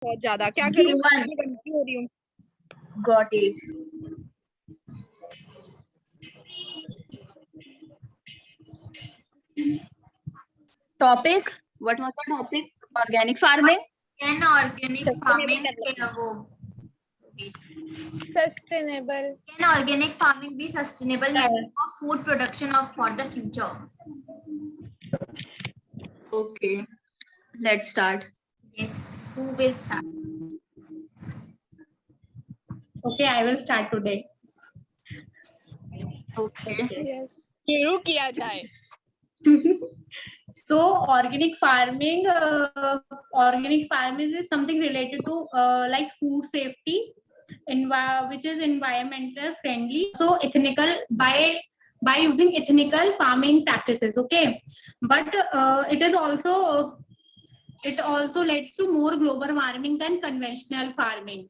बहुत ज्यादा। क्या कर रही हूँ? Q1. मैं गंदी हो रही हूँ। Got it. Topic. What was the topic? Organic farming. Can organic farming Sustainable. Can organic farming be sustainable method of food production for the future? Okay. Let's start. Yes. Who will start? Okay, I will start today. Okay. Yes. शुरू किया जाए। So organic farming is something related to like food safety, which is environmental friendly. So ethnical by using ethnical farming practices. Okay, but it also leads to more global warming than conventional farming,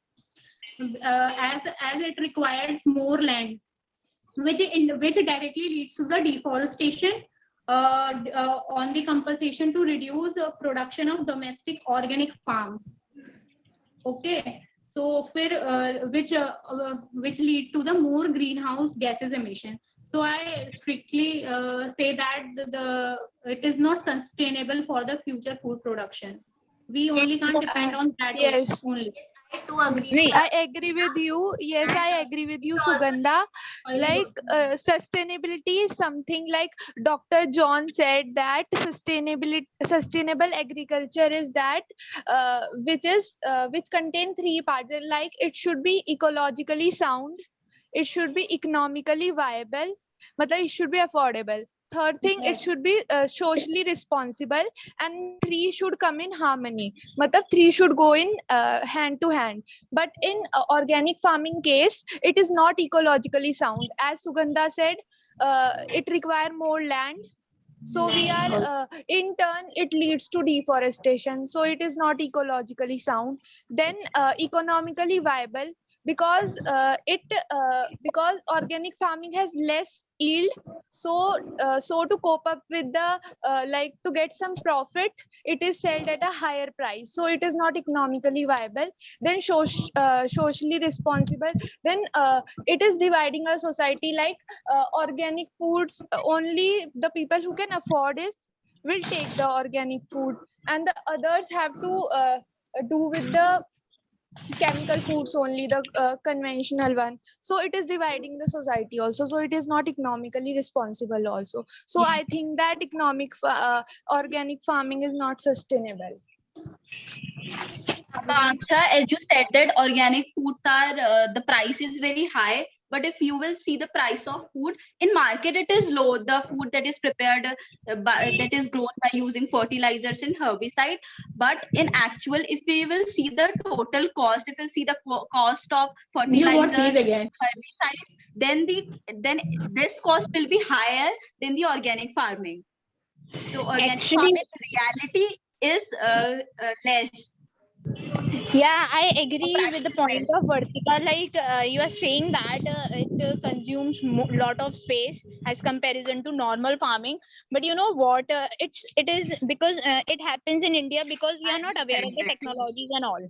as it requires more land, which directly leads to the deforestation, on the compensation to reduce production of domestic organic farms. Okay, so which lead to the more greenhouse gases emission. So I strictly say that it is not sustainable for the future food production. We only can't depend on that. Yes. Only. I too agree. नहीं, I agree with you. Yes, I agree with you, Sugandha. Like sustainability is something like Dr. John said that sustainable agriculture is that which contain three parts. Like it should be ecologically sound, it should be economically viable, matlab it should be affordable. Third thing, it should be socially responsible, and three should come in harmony. Matlab three should go in hand to hand. But in organic farming case, it is not ecologically sound. As Sugandha said, it require more land. So we are in turn it leads to deforestation. So it is not ecologically sound. Then economically viable, because because organic farming has less yield. So to cope up with the like to get some profit, it is sold at a higher price. So it is not economically viable. Then socially responsible. Then it is dividing a society like organic foods, only the people who can afford it will take the organic food, and the others have to do with the chemical foods only, the conventional one. So it is dividing the society also. So it is not economically responsible also. So I think that organic farming is not sustainable. Aksha, as you said that organic foods are the price is very high, but if you will see the price of food in market, it is low. The food that is prepared that is grown by using fertilizers and herbicide. But in actual, if we will see the total cost, if we'll see the cost of fertilizer, herbicides, then this cost will be higher than the organic farming. So organic farming reality is less. Yeah, I agree with the point of Vartika. Like you are saying that it consumes lot of space as comparison to normal farming. But you know what? It is because it happens in India because we are not aware of the technologies and all.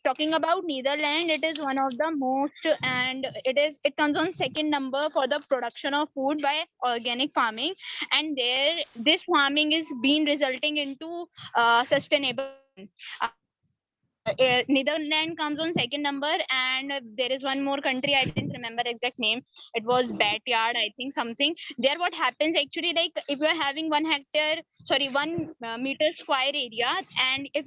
Talking about Netherlands, it is one of the most, and it comes on second number for the production of food by organic farming, and there this farming is being resulting into sustainable. Netherlands comes on second number, and there is one more country, I didn't remember exact name. It was Backyard, I think something. There, what happens actually, like if you are having 1 meter square area, and if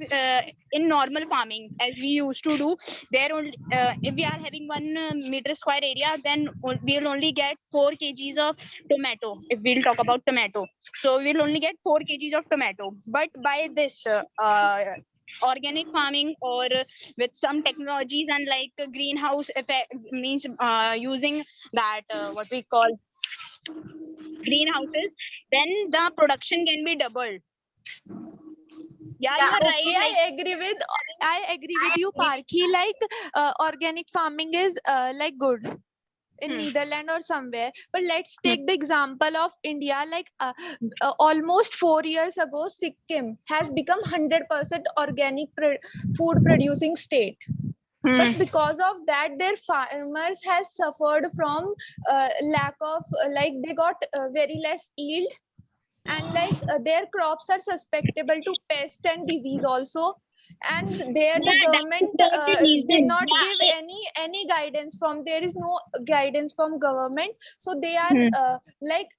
in normal farming as we used to do, there only if we are having 1 meter square area, then we will only get 4 kgs of tomato. If we'll talk about tomato, so we'll only get 4 kgs of tomato. But by this organic farming, or with some technologies and like greenhouse effect, means using that what we call greenhouses, then the production can be doubled. Yeah, you are right. Okay, I agree with you, Parki. Like organic farming is like good. in Hmm. Netherlands or somewhere. But let's take the example of India. Like almost 4 years ago, Sikkim has become 100% organic food producing state. But Hmm. because of that, their farmers has suffered from lack of like they got very less yield, and like their crops are susceptible to pest and disease also. And there the Yeah, that is government the did reason. not give Yeah. any guidance from, there is no guidance from government, so they are Hmm. like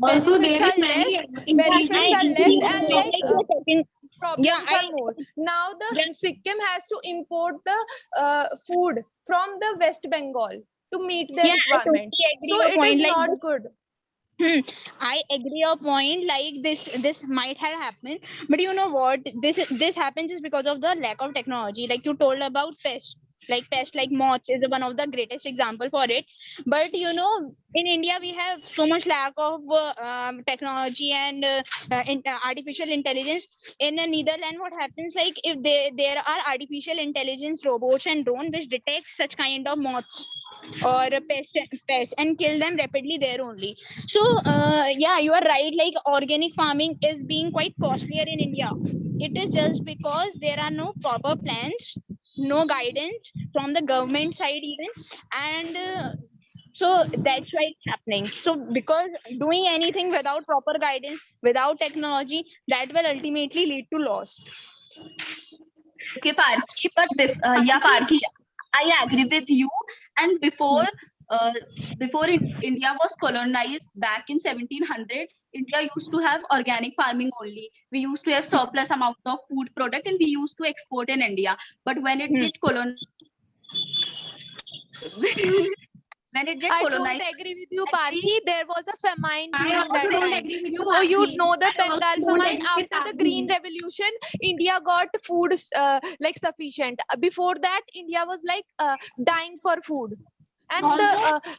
Also, benefits there is are many less, increasing benefits are less, and I like like you're talking. Yeah, problems I are more. Now yeah, the Sikkim has to import the food from the West Bengal to meet their yeah, I requirement, totally agree so your it is point. Like not this, good. I agree your point. Like this might have happened, but you know what? This happens is because of the lack of technology. Like you told about pest like moths is one of the greatest example for it. But you know, in India we have so much lack of technology and artificial intelligence. In Netherlands, what happens like if there are artificial intelligence robots and drone which detect such kind of moths or pests and kill them rapidly there only. So yeah, you are right. Like organic farming is being quite costlier in India. It is just because there are no proper plans, no guidance from the government side even, and so that's why it's happening. So because doing anything without proper guidance, without technology, that will ultimately lead to loss. Okay, Parki, but yeah, Parki, I agree with you. And before India was colonized back in 1700s, India used to have organic farming only. We used to have surplus amount of food product, and we used to export in India. But when it Hmm. get when it get I don't colonized, agree with you, Parthi. There was a famine I during also that don't time. agree with you, You Parthi. know the I also Bengal don't famine. agree with After the Green Parthi. Revolution, India got food like sufficient. Before that, India was like dying for food. Also,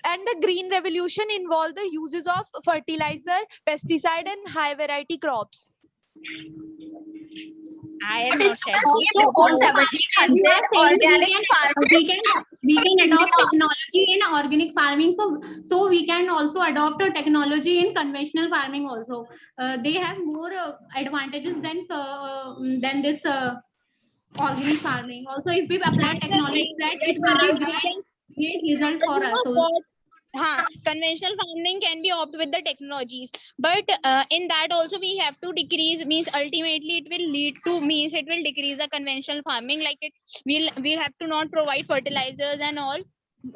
And the Green Revolution involved the uses of fertilizer, pesticide, and high variety crops. I am but if not you said will this. see also, before also, Parthi, as you 1700, are saying, organic farming we can in adopt India. technology in organic farming. So we can also adopt a technology in conventional farming also. They have more advantages than this organic farming. Also, if we apply That's technology, right. that Yes, it you're will be right. We great can, great result but for you us. know So, what? Conventional farming can be opt with the technologies, but in that also we have to decrease. Means ultimately it will lead to means it will decrease the conventional farming. Like it, we'll have to not provide fertilizers and all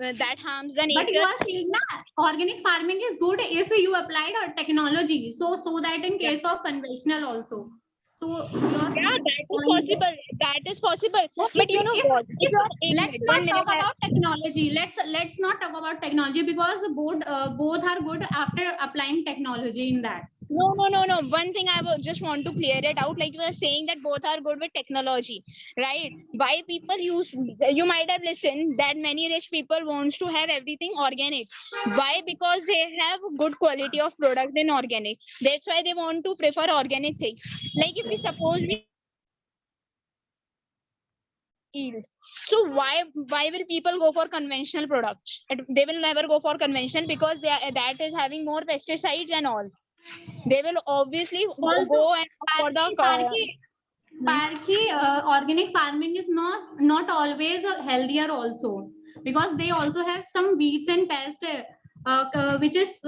that harms the but you nature. are saying that organic farming is good if you applied a technology. So that in Yeah, case of conventional also. So your yeah, that is point. possible. That is possible. So But you know what? If you are in let's it, not 1 minute. talk about technology. Let's not talk about technology because both are good after applying technology in that. No. One thing just want to clear it out. Like you were saying that both are good with technology, right? Why people use? You might have listened that many rich people wants to have everything organic. Why? Because they have good quality of product in organic. That's why they want to prefer organic things. Like if we suppose we yield. So why will people go for conventional products? They will never go for conventional because that is having more pesticides and all. They will obviously Also, go and opt for the Parki, organic farming is not always healthier also because they also have some weeds and pests which is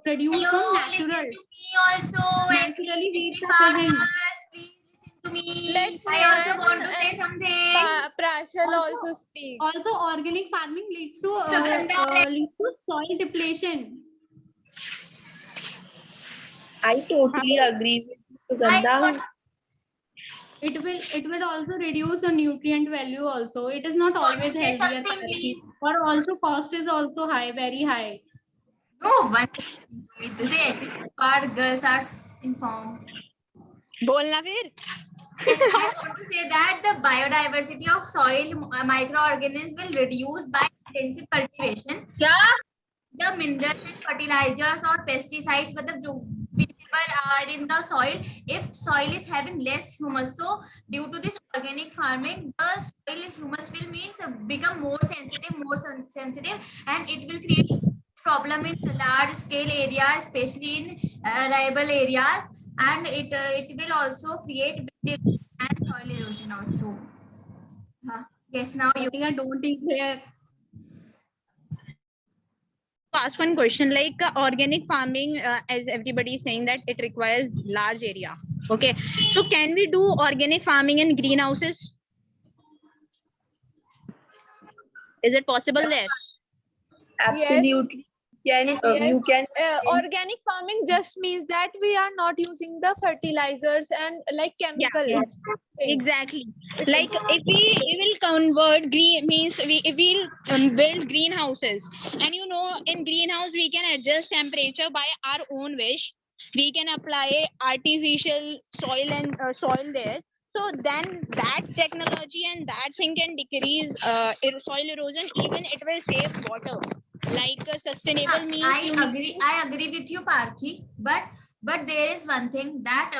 produced from Hello, listen natural. to me also. Naturally, weeds Every are present. partners, please listen to me. Let's I also Nehan want to say and something. Prashal Also, also speak. also organic farming Sugandha, leads to soil depletion. I totally agree with I Sugandha. want It will also reduce the nutrient value also. It is not to always say healthier, something, Parki. please. Or also cost is also high, very high. No one is listening to me. Today, our girls are informed. बोलना फिर. Yes, I want to say that the biodiversity of soil microorganisms will reduce by intensive cultivation. Yeah, The minerals and fertilizers or pesticides मतलब जो visible are in the soil, if soil is having less humus, so due to this organic farming the soil humus will means become more sensitive, and it will create problem in large scale areas, especially in arable areas, and it will also create and soil erosion also. Yes, now you. Pratika, don't eat there. Ask one question, like organic farming, as everybody is saying that it requires large area. Okay, so can we do organic farming in greenhouses? Is it possible there? Absolutely. Yes. You can Organic farming just means that we are not using the fertilizers and like chemicals. Yes, exactly. Like if we will convert green, means if we'll build greenhouses, and you know, in greenhouse we can adjust temperature by our own wish. We can apply artificial soil and soil there. So then that technology and that thing can decrease soil erosion. Even it will save water. Like sustainable means I agree with you, Parki, but there is one thing that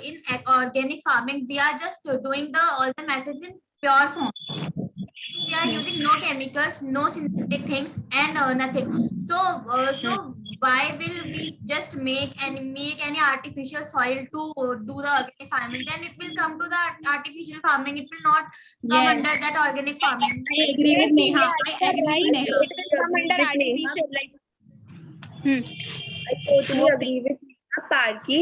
in organic farming we are just doing all the methods in pure form. We are using no chemicals, no synthetic things, and nothing. So why will we just make any artificial soil to do the organic farming? Then it will come to the artificial farming. It will not come Yes. under that organic farming. I agree with Neha. I agree with Neha. it will come under artificial, like I totally agree with Neha, Parki.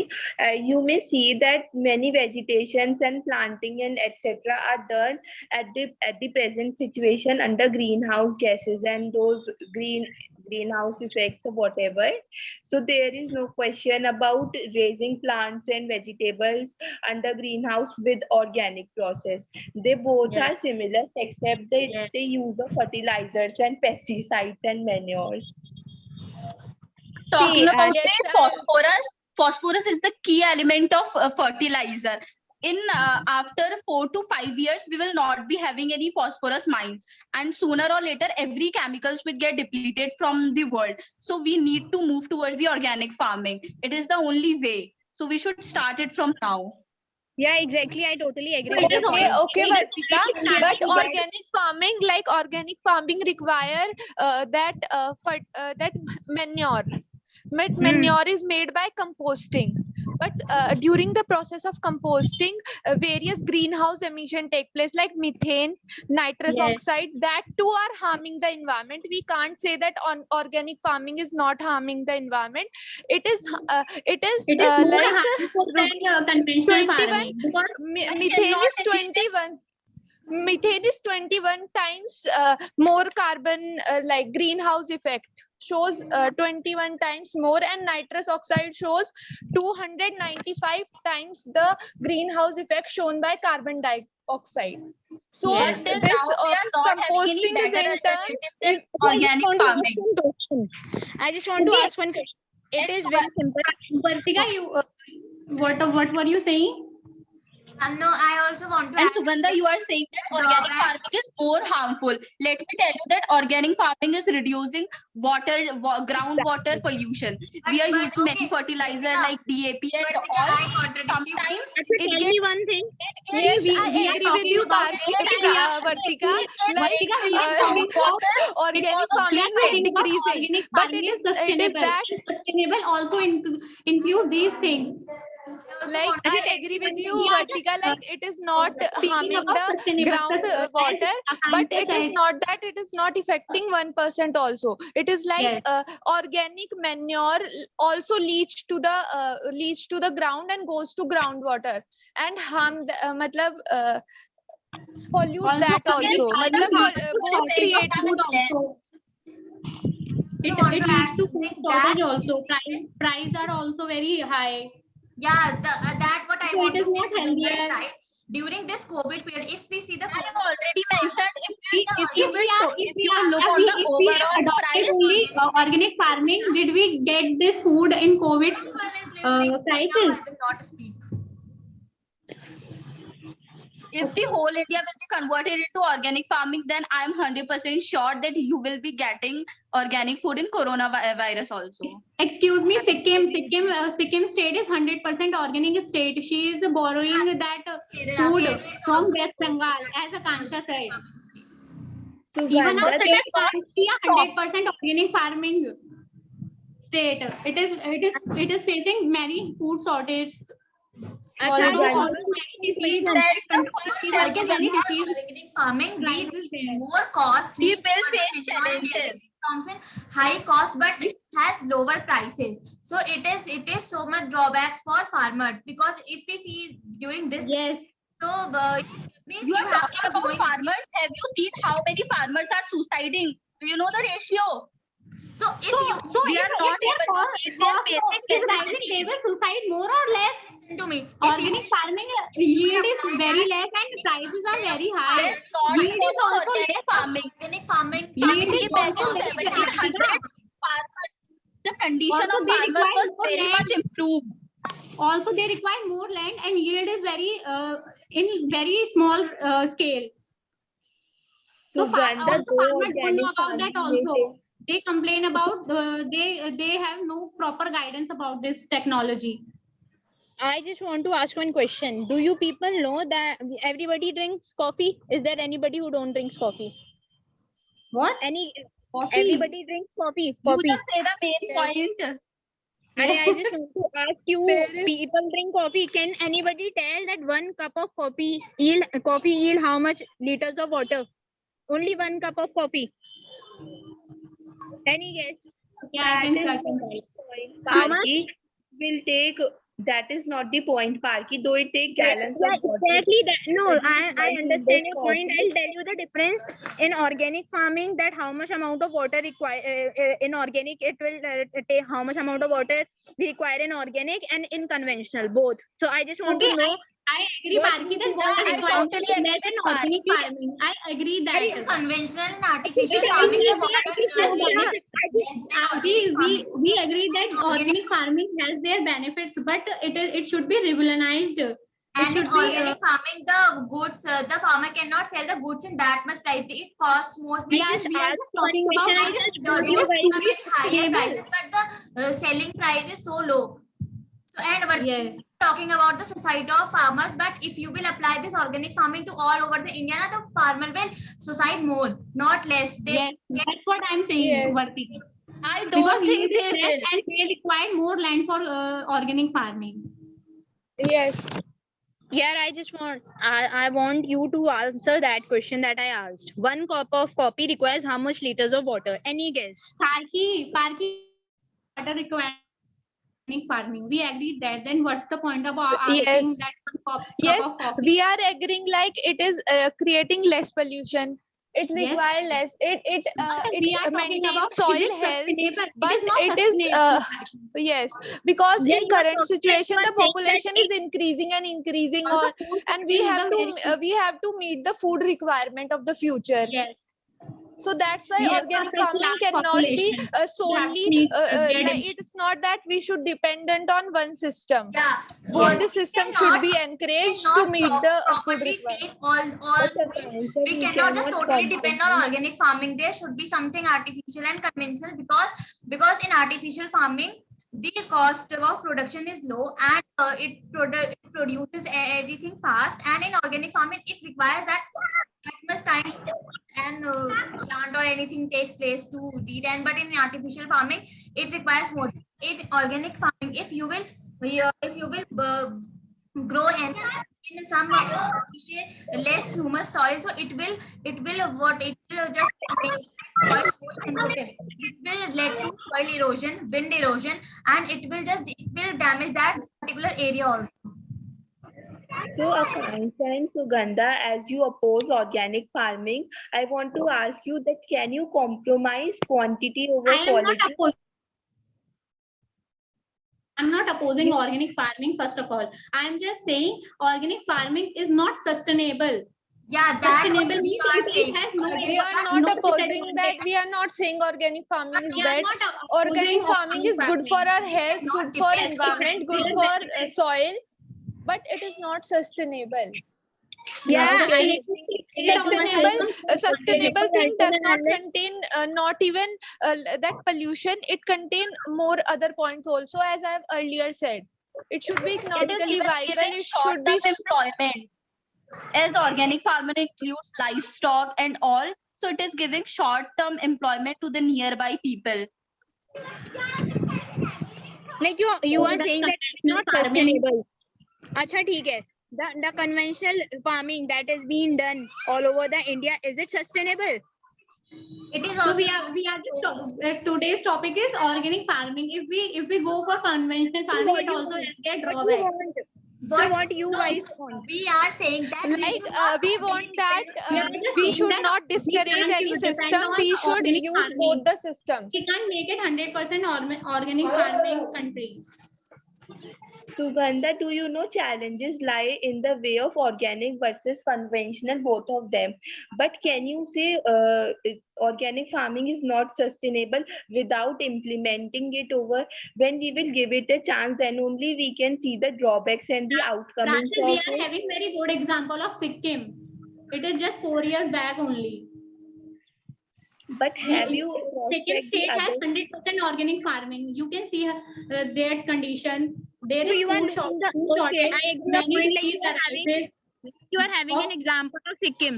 You may see that many vegetations and planting and etc. are done at the present situation under greenhouse gases and those greenhouse effects or whatever. So there is no question about raising plants and vegetables under greenhouse with organic process. They both are similar except they use of fertilizers and pesticides and manures. Talking about yes, the phosphorus is the key element of fertilizer. In after 4 to 5 years, we will not be having any phosphorus mine, and sooner or later, every chemicals will get depleted from the world. So we need to move towards the organic farming. It is the only way. So we should start it from now. yeah, exactly. I totally agree with your Okay, point. okay, Vartika. But organic farming require that manure. But manure is made by composting. But during the process of composting, various greenhouse emission take place, like methane, nitrous Yes. oxide. That too are harming the environment. We can't say that organic farming is not harming the environment. It is. It is more like harmful than conventional 21 farming because methane is 21 times more carbon, like greenhouse effect shows 21 times more, and nitrous oxide shows 295 times the greenhouse effect shown by carbon dioxide. So Yes. Till this now, we are not having any composting is better in turn alternative than organic farming. I just want to ask one question. It is very simple. Vartika, you what were you saying? No, I also want to And add. Sugandha, you are saying that organic Drawback. farming is more harmful. Let me tell you that organic farming is reducing groundwater pollution. We are But using many okay, fertilizer Vartika, like DAP and Vartika, all. I contradict you. Sometimes Actually, it tell gets me one thing. yes, we I are agree with talking you, about Parki, Vartika. Like Vartika, we are talking about organic we farming are is talking about decreasing, organic but farming it is is sustainable. that And sustainable also include these things. I also like want to I add. agree with you, We are just, Vartika. Like it is not Speaking harming about the sustainable ground water, but it is said. not that it is not affecting 1% also. It is like Yes. organic manure also leads to the ground and goes to groundwater and harm the pollute Also, that organic also. farming Both shortage create of food also. I want It to add leads to food something that shortage also. Price are also very high. yeah, that what I So want it to is say. not Sugandha healthier. is right. During this COVID period, if we see the I have already mentioned if If you will look on the we overall adopted price, only organic farming, did we get this food in COVID everyone is listening, but now crisis? I will not speak. if the whole India will be converted into organic farming, then I'm 100% sure that you will be getting organic food in coronavirus also. Excuse me, Sikkim state is 100% organic state. She is borrowing that food Kerala is from also West Bengal, as Akansha said. Even Sugandha, our it is state can't be a 100% organic farming state. It is facing many food shortages. Acha, Also, Sugandha, many disease That's the If first we step. work in many organic disease farming, we prices need there. more cost. We means will for the face environment, challenges. it comes in high cost, but it has lower prices. So it is so much drawbacks for farmers, because if we see during this, Yes. so means You you are have talking to about growing. farmers. Have you seen how many farmers are suiciding? Do you know the ratio? So if you They are not able to meet their basic is rising, they necessities. will suicide more or less. listen to me, if you Organic farming yield is very less and prices are very high. Then God Yield is follows also organic less. farming. organic farming, Yield Family is back in also less. 1700, farmers, the condition Also, of they farmers require was more very land. much improved. Also, they require more land and yield is very in very small scale. So Sugandha, also though farmers don't know organic about that farming may also. They complain about they have no proper guidance about this technology. I just want to ask one question. Do you people know that everybody drinks coffee? Is there anybody who don't drinks coffee? What? Any Coffee? everybody drinks coffee. You Coffee. just say the main point. I just want to ask you, There is- people drink coffee. Can anybody tell that one cup of coffee yield how much liters of water? Only one cup of coffee. Any guess? Yeah, I That can is search and not tell. the point, How much? Parky. Will take, that is not the point, Parky. Though it take gallons Yeah, of water. exactly that. No, Every I one understand your coffee. point. I'll tell you the difference in organic farming, that how much amount of water require in organic, it will take how much amount of water we require in organic and in conventional, both. So I just want Okay, to know. I agree, What Parki, you that think? water I requirement totally is agree less with in organic Parki. farming. I agree in that. conventional and artificial But farming, the I water think requirement organic- is less than organic farming. we agree that organic farming has their benefits, but it should be regularized. It And in should be organic farming, the goods, the farmer cannot sell the goods in that much price. It costs more. we I are just we are asked just talking one about question. this. The You goods guys are very higher stable. prices, but the selling price is so low. So, and what Yeah. talking about the society of farmers, but if you will apply this organic farming to all over the India, the farmer will suicide more, not less. They Yes, that's what I'm saying, Yes. Varti. I Because don't think yield is they less will. and they require more land for organic farming. Yes. Yeah, I want you to answer that question that I asked. One cup of coffee requires how much liters of water? Any guess? Parki water requirement farming. We agree that. Then what's the point of asking Yes. that one cup Yes, of coffee? we are agreeing like it is creating less pollution. It Yes. requires less. It We are talking maintains about soil is it health. sustainable? but it is not it is, sustainable. Yes, because Yeah, in you are current talking like situation you are the saying that population is increasing and increasing Also, on, food and we supply is have a to very- we have to meet the food requirement of the future. yes. So that's why We have organic such farming large cannot be population. We have to solely meet their like, demand. it's not that we should dependent on one system. yeah, Both the we system cannot- should be encouraged to cannot meet the food properly requirement. take all means we cannot just totally depend on organic farming. There should be something artificial and conventional, because in artificial farming the cost of production is low, and it produces everything fast, and in organic farming it requires that much time and plant or anything takes place to eat, and but in artificial farming it requires more. In organic farming, if you will grow and in some less humus soil, so it will just make soil more sensitive. It will lead to soil erosion, wind erosion, and it will damage that particular area also. So, Akansha and Sugandha, as you oppose organic farming, I want to ask you that can you compromise quantity over I am quality? not opposing. I'm not opposing organic farming, first of all. I'm just saying organic farming is not sustainable. Yeah, that Sustainable we means are it saying. has no. We are not no opposing that. disadvantage. We are not saying organic farming is We are bad. not opposing Organic farming is good for our health, Not good for depend- environment, good Yes. for soil, but it is not sustainable. Yeah, Sustainable thing does not contain not even that pollution. It contain more other points also, as I have earlier said. It should be It is economically even viable. giving It should be short-term employment, as organic farming includes livestock and all. so it is giving short-term employment to the nearby people. Like you are the saying that it's conventional not farming- sustainable. Acha, theek hai. The conventional farming that is being done all over the India, is it sustainable? It is So also we are just today's topic is organic farming. If we go for conventional farming, it also has their What you drawbacks. want? So what you guys want? we are saying that we Like should not we ban want any that dependent We are on just we saying should that not we discourage can't any depend system. on We should organic use farming. both the systems. We can't make it 100% organic farming country. Sugandha, do you know challenges lie in the way of organic versus conventional, both of them? But can you say organic farming is not sustainable without implementing it over? When we will give it a chance, then only we can see the drawbacks and the outcomes Rachel, we of are it. having very good example of Sikkim. It is just 4 years back only. But have you Sikkim cross-checked the state has other? 100% organic farming. You can see their condition. There So is you are food saying that- food okay, shortage. I agree your Many point, like disease you are arises. You are having an Of- example of Sikkim.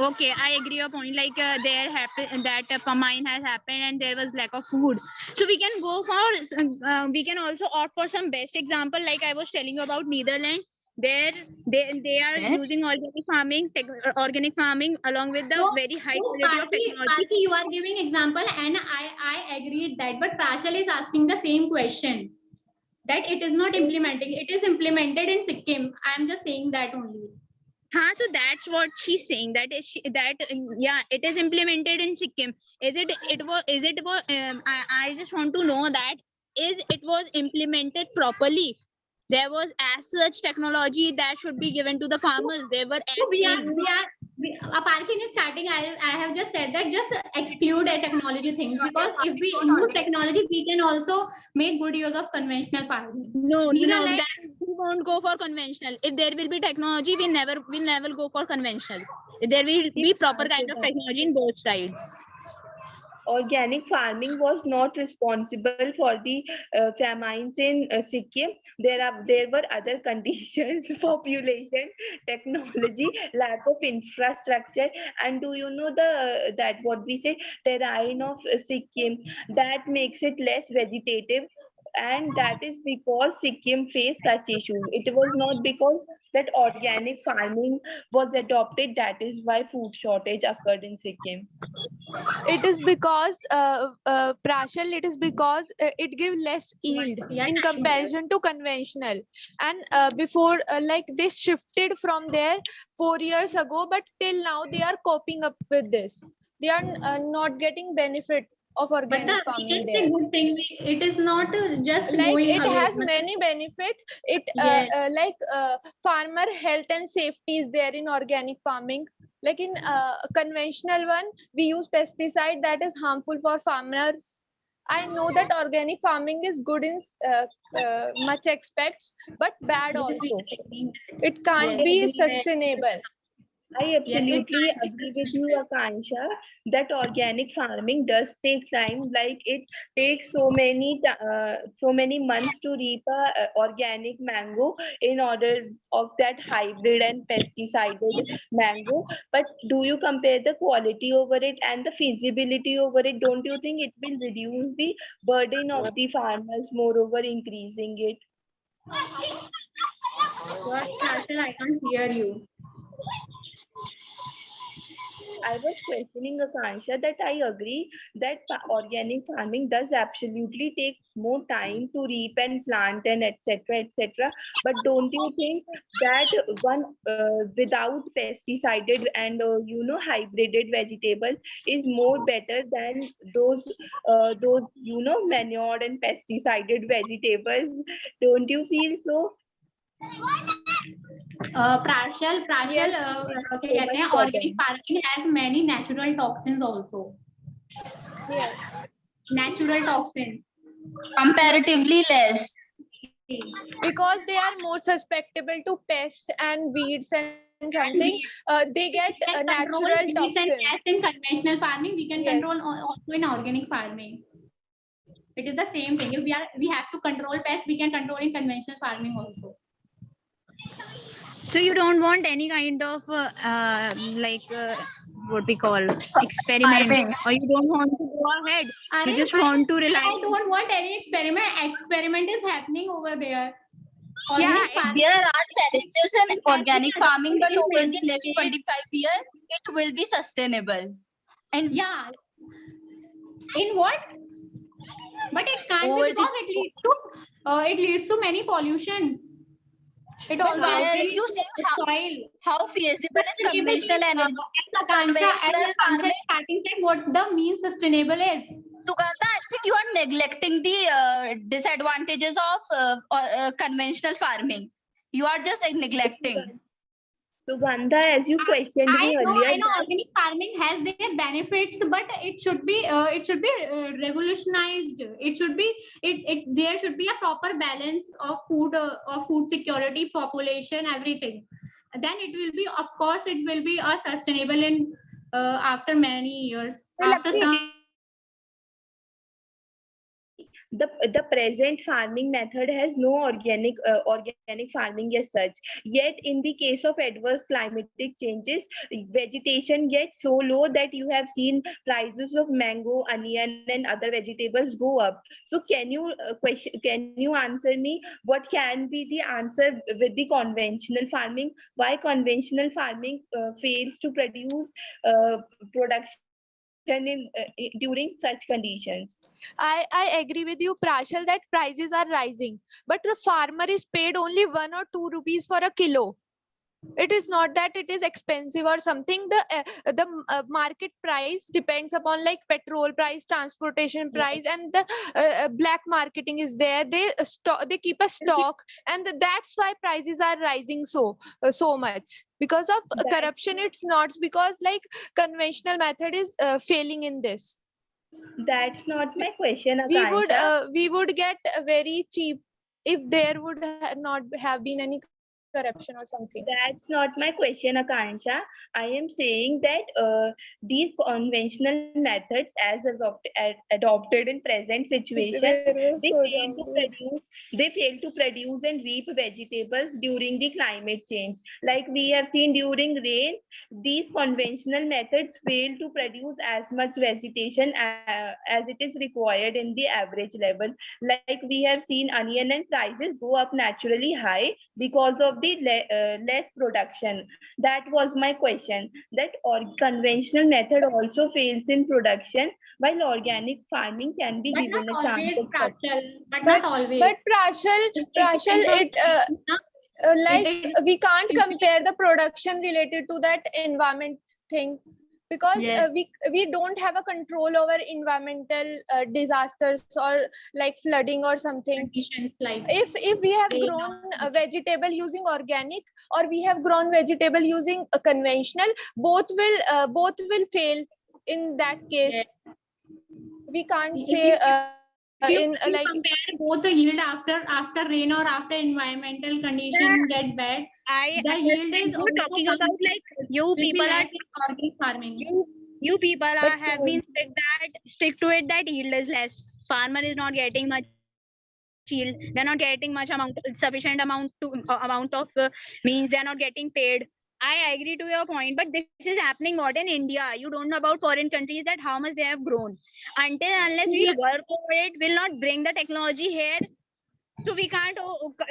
Okay, I agree your point. Like there happened that famine has happened and there was lack of food. So we can go for we can also opt for some best example. Like I was telling you about Netherlands. There they are Yes. using organic farming along with the So- very high So quality of technology. Parthi, you are giving example and I agree with that. But Prachal is asking the same question. That it is not implementing. It is implemented in Sikkim. I am just saying that only. So that's what she's saying. That is yeah, it is implemented in Sikkim. Is it was I just want to know that it was implemented properly. There was as such technology that should be given to the farmers. They were So Parthi in starting, I have just said that just exclude a technology things, because if we use technology, we can also make good use of conventional farming. no, Netherlands- that we won't go for conventional. If there will be technology, we'll never go for conventional. There will be proper kind of technology in both sides. Organic farming was not responsible for the famines in Sikkim. There were other conditions: population, technology, lack of infrastructure, and do you know that what we say terrain of Sikkim that makes it less vegetative, and that is because Sikkim faced such issues. It was not because that organic farming was adopted. That is why food shortage occurred in Sikkim. It is because Prashal, it is because it gives less yield Yeah, in time. comparison to conventional. And before like they shifted from there 4 years ago, but till now they are coping up with this. They are not getting benefit of But organic we farming can there. say good thing. It is not just Like going it away. has many benefits. It Yes. farmer health and safety is there in organic farming. Like in conventional one, we use pesticide that is harmful for farmers. I know that organic farming is good in much aspects, but bad also. It can't be sustainable. I absolutely can't be agree with you, Akansha, that organic farming does take time. Like it takes so many months to reap a organic mango in order of that hybrid and pesticided mango. But do you compare the quality over it and the feasibility over it? Don't you think it will reduce the burden of the farmers, moreover increasing it? What, Rachel, I can't hear you. I was questioning Akansha that I agree that organic farming does absolutely take more time to reap and plant and etc. But don't you think that one without pesticided and hybrided vegetable is more better than those manured and pesticided vegetables? Don't you feel so? Prachal, Yes. क्या कहते हैं, organic farming has many natural toxins also. Yes. Natural toxin. Comparatively less. Because they are more susceptible to pests and weeds and something, they get We can control natural weeds and toxins. pests in conventional farming. We can Yes. control also in organic farming. It is the same thing. If we have to control pests, we can control in conventional farming also. So you don't want any kind of what we call experiment, Farming. or you don't want to go ahead. You just want to rely. I don't want any experiment. Experiment is happening over there. Yeah, Organic farming There are challenges in can be organic farming, but adopted in over the many next states. 25 years, it will be sustainable. And Yeah. In what? But it can't over be because it leads to many pollutions. It But also why are affects you saying the soil. how feasible is conventional energy? As Conventional farming. starting said, what the mean sustainable is. Sugandha, I think you are neglecting the disadvantages of conventional farming. You are just neglecting. Sugandha, as you questioned me I know earlier, organic farming has their benefits, but it should be revolutionized. There should be a proper balance of food security, population, everything. Then it will be, of course, it will be a sustainable in after many years. After some the present farming method has no organic farming as such. Yet in the case of adverse climatic changes, vegetation gets so low that you have seen prices of mango, onion and other vegetables go up. So can you answer me what can be the answer with the conventional farming? Why conventional farming fails to produce production during such conditions? I agree with you, Prashal, that prices are rising, but the farmer is paid only 1 or 2 rupees for a kilo. It is not that it is expensive or something. The market price depends upon like petrol price, transportation price, and the black marketing is there. They keep a stock, and that's why prices are rising so much because of corruption. It's not because like conventional method is failing in this. That's not my question, We would Akansha. we would get very cheap if there would not have been any corruption or something. That's not my question, Akansha. I am saying that these conventional methods, as adopted in present situation, Where was they so fail to down? produce. They fail to produce and reap vegetables during the climate change. Like we have seen during rain, these conventional methods fail to produce as much vegetation as it is required in the average level. Like we have seen onion and prices go up naturally high because of the less production. That was my question. That conventional method also fails in production, while organic farming can be but given not a chance always, of success. Prachal. But But not always. but Prashal, depends on it like it is we can't compare the production related to that environment thing because yes. we don't have a control over environmental disasters or like flooding or something. Conditions like If we have rain grown or- a vegetable using organic or we have grown vegetable using a conventional, both will fail in that case. Yes. We can't If say if in you like compare both the yield after rain or after environmental condition get bad, I the yield understand is you also talking about like you will be people are less in organic farming. you people But have been stick to it that yield is less. Farmer is not getting much yield. They're not getting much sufficient amount of means they're not getting paid. I agree to your point, but this is happening what in India. You don't know about foreign countries that how much they have grown. Until unless we work over it, we'll not bring the technology here. So we can't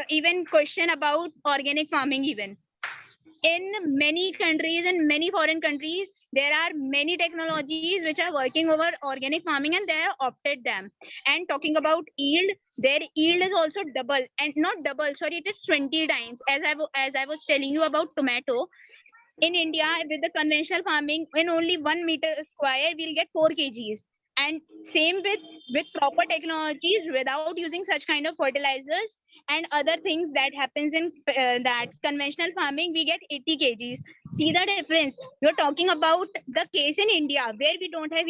even question about organic farming even. In many countries, in many foreign countries, there are many technologies which are working over organic farming and they have opted them. And talking about yield, their yield is also double, and not double, sorry, it is 20 times. As I was telling you about tomato, in India with the conventional farming, in only 1 meter square, we'll get 4 kgs. And same with proper technologies, without using such kind of fertilizers and other things that happens in that conventional farming, we get 80 kgs. See the difference. You're talking about the case in India where we don't have,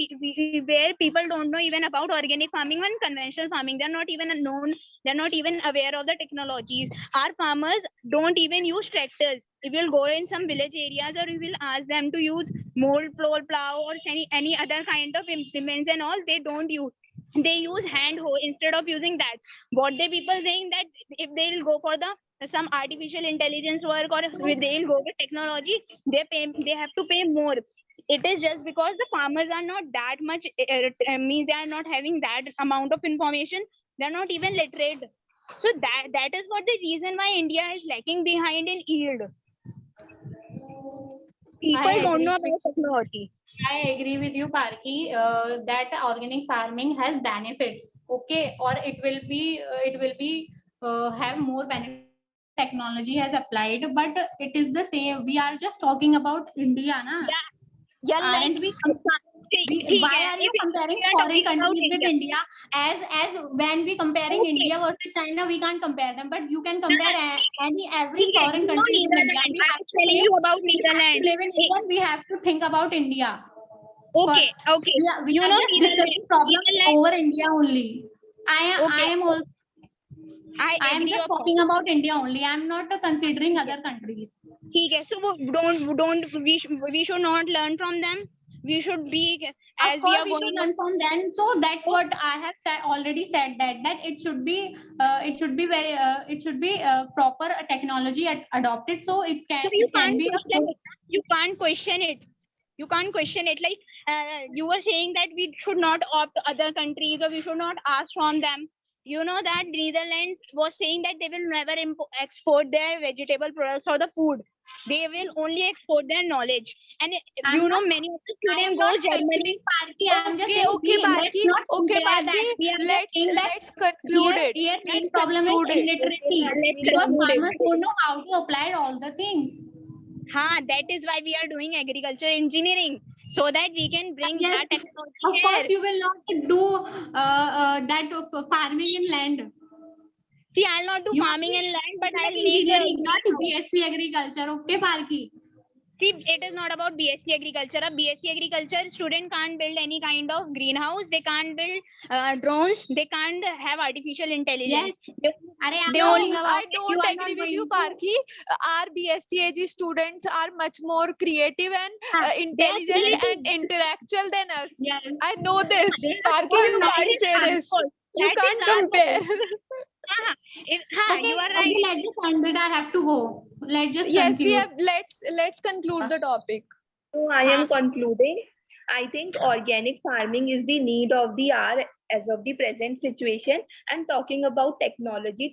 where people don't know even about organic farming and conventional farming. They're not even known. They're not even aware of the technologies. Our farmers don't even use tractors. If you'll go in some village areas or you will ask them to use mold plow or any other kind of implements and all, they don't use. They use hand hoe instead of using that. What they people saying that if they'll go for the some artificial intelligence work or if they'll go with technology, they have to pay more. it is just because the farmers are not that much, means they are not having that amount of information. They're not even literate. So that is what the reason why India is lacking behind in yield. People don't know about technology. I agree with you, Parki, that organic farming has benefits, okay, or it will be have more benefits. Technology has applied, but it is the same. We are just talking about India, na? Yeah, Aren't we? Why are you comparing foreign countries with India? As when we comparing India versus China, we can't compare them, but you can compare every foreign country with India. We have to telling you about Netherlands. live in India. We have to think about India. Okay, First. okay. We You are know just discussing problems over India only. I am also. I am agree just upon- talking about India only. I am not considering other countries. Okay, so we should not learn from them. We should be as Of course, we we are should going. learn from them. So that's what I have already said, that it should be proper technology adopted, so So it can be a good. you can't question it. You can't question it. Like you were saying that we should not opt other countries or we should not ask from them. You know that Netherlands was saying that they will never export their vegetable products or the food. They will only export their knowledge. And I'm not- many of the I am students go not Germany. questioning Parki. I'm just Okay, saying, okay, let's Parki. not Okay, compare that. Parki. We are just Let's saying that let's conclude it. here main Let's problem is conclude it. illiteracy, Let's because conclude it. farmers don't know how to apply all the things. That is why we are doing agriculture engineering, so that we can bring Yes, that technology of course, here. you will not do that of farming in land. See, I'll not do You farming and land, but I'll make engineering, not BSc agriculture. Okay, Parki. See, it is not about BSc agriculture. A BSc agriculture student can't build any kind of greenhouse. They can't build drones. They can't have artificial intelligence. Yes. They No, only I don't agree with you, Parki. Our BSc students are much more creative and intelligent and intellectual than us. Yeah. I know this. They Parki, are you can't say this. You That can't is our compare. Okay, you are okay, right. let's just end it. I have to go. Let's just Yes, we conclude. have. Let's conclude the topic. So I am concluding. I think organic farming is the need of the hour as of the present situation. And talking about technology,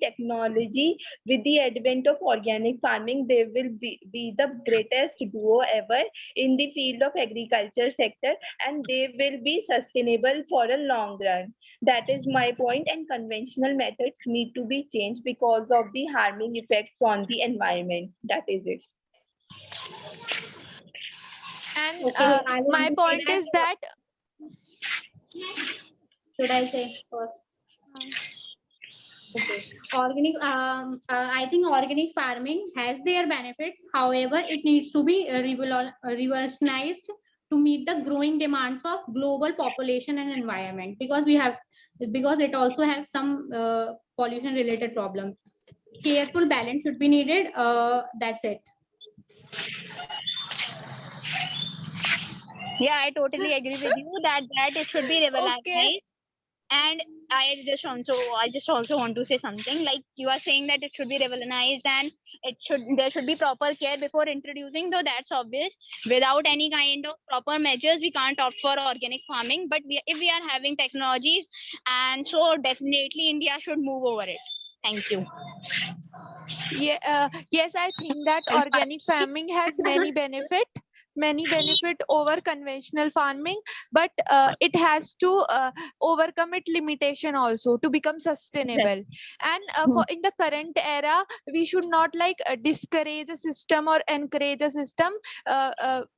with the advent of organic farming, they will be the greatest duo ever in the field of agriculture sector, and they will be sustainable for a long run. That is my point, and conventional methods need to be changed because of the harming effects on the environment. That is it. And Okay, I will my say point that- is that Should I say first? Okay. I think organic farming has their benefits. However, it needs to be revolutionized to meet the growing demands of global population and environment, because it also has some pollution related problems. Careful balance should be needed. That's it. Yeah, I totally agree with you that it should be revolutionized. Okay. And I just also want to say something, like you are saying that it should be revolutionized and there should be proper care before introducing, though that's obvious. Without any kind of proper measures, we can't opt for organic farming. But if we are having technologies, and so definitely India should move over it. Thank you. Yeah, yes, I think that organic farming has many benefit over conventional farming, but it has to overcome its limitation also to become sustainable. And for in the current era, we should not discourage a system or encourage a system.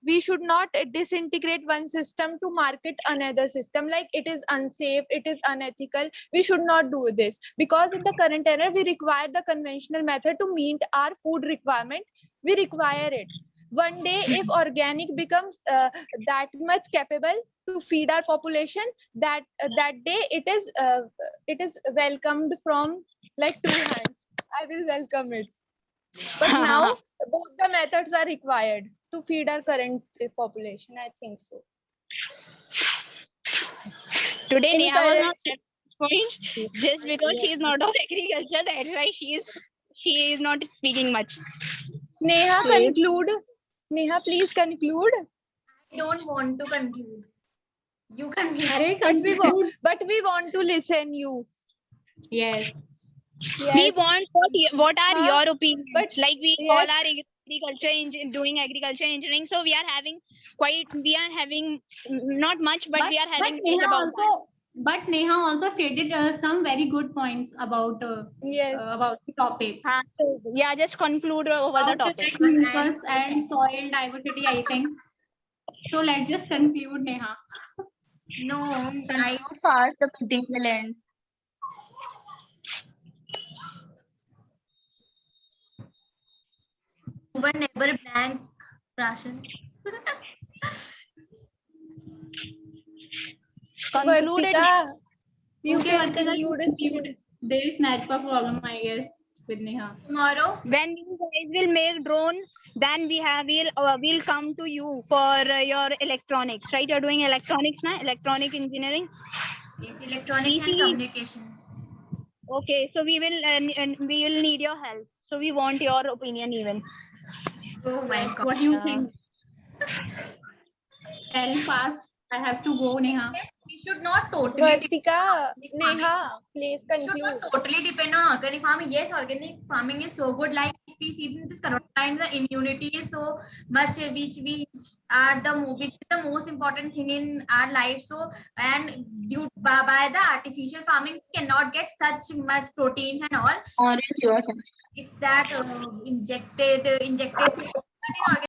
We should not disintegrate one system to market another system, like it is unsafe, it is unethical. We should not do this, because in the current era we require the conventional method to meet our food requirement. We require it. One day, if organic becomes that much capable to feed our population, that day it is welcomed from like two hands. I will welcome it. But now both the methods are required to feed our current population. I think so. Today Any Neha was not parents- at this point, just because she is not of agriculture. That's why she is not speaking much. Neha, conclude. Neha, please conclude. don't want to conclude. You conclude. Arey, But we want, conclude. but we want to listen you. Yes. We Yes. want what are Huh? your opinions? But Like we yes. all are agriculture doing agriculture engineering, so we are having not much, but we are having knowledge Neha about that. also, but Neha also stated some very good points about Yes. the topic. So yeah, just conclude over the About topic. like mucus and soil diversity, I think. So let's just conclude, Neha. No, I Conclude fast, the meeting will end. were never blank, Prashan. Conclude it. Vartika, you Okay, can Vartika, you conclude conclude. it. There is network problem, I guess, with Neha. Tomorrow, When you guys will make drone, then we'll come to you for your electronics, right? You're doing electronics now, electronic engineering. yes, electronics and see- communication. Okay, so we will need your help. So we want your opinion even. Oh my Yes, god. what do you Yeah. think? Tell fast. I have to go, Neha. We should not totally Vartika, depend on Neha, please we should conclude. not totally depend on organic farming. Yes, organic farming is so good. Like if we see in this corona time, the immunity is so much, which which is the most important thing in our life. So and due by the artificial farming, we cannot get such much proteins and all. Orange, your turn. It's that injected thing. But in organic